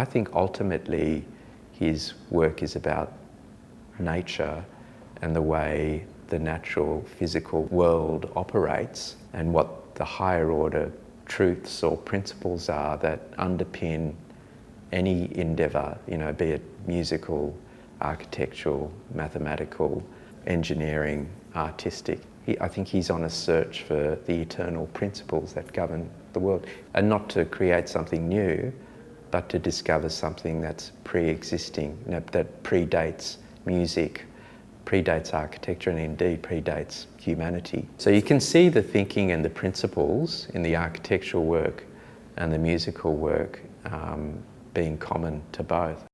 I think ultimately his work is about nature and the way the natural physical world operates and what the higher order truths or principles are that underpin any endeavour, be it musical, architectural, mathematical, engineering, artistic. I think he's on a search for the eternal principles that govern the world, and not to create something new, but to discover something that's pre-existing, that predates music, predates architecture, and indeed predates humanity. So you can see the thinking and the principles in the architectural work and the musical work being common to both.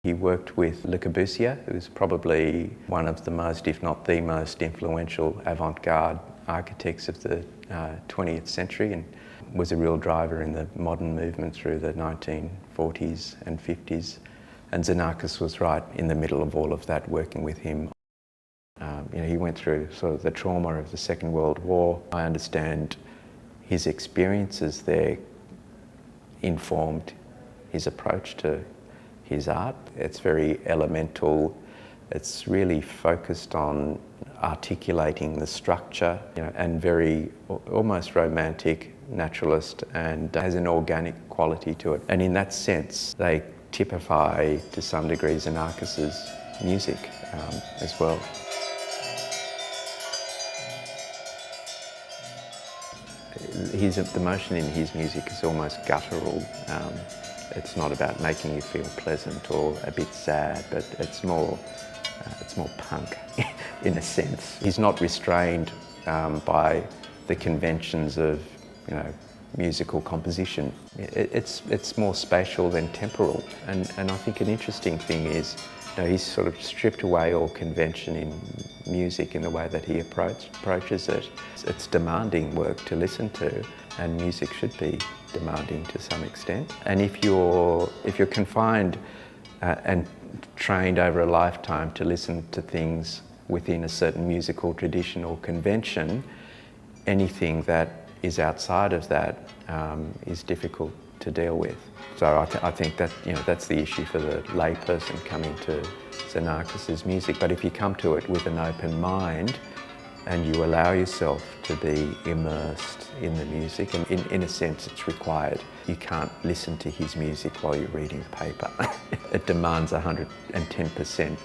He worked with Le Corbusier, who's probably one of the most, if not the most influential avant-garde architects of the 20th century, and was a real driver in the modern movement through the 1940s and 50s. And Xenakis was right in the middle of all of that, working with him. He went through sort of the trauma of the Second World War. I understand his experiences there informed his approach to his art. It's very elemental. It's really focused on articulating the structure, and very almost romantic, naturalist, and has an organic quality to it. And in that sense, they typify to some degree Xenakis's music as well. The motion in his music is almost guttural. It's not about making you feel pleasant or a bit sad, but it's more punk in a sense. He's not restrained by the conventions of musical composition. It's more spatial than temporal, and I think an interesting thing is he's sort of stripped away all convention in music in the way that he approaches it. It's demanding work to listen to, and music should be demanding to some extent. And if you're confined and trained over a lifetime to listen to things within a certain musical tradition or convention, anything that is outside of that is difficult to deal with. So I think that that's the issue for the layperson coming to Xenakis's music. But if you come to it with an open mind and you allow yourself to be immersed in the music, and in a sense it's required. You can't listen to his music while you're reading a paper. It demands 110%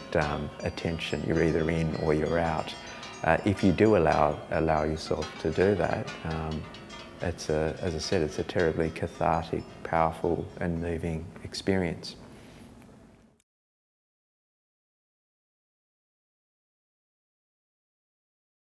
attention. You're either in or you're out. If you do allow yourself to do that, as I said, it's a terribly cathartic, powerful and moving experience.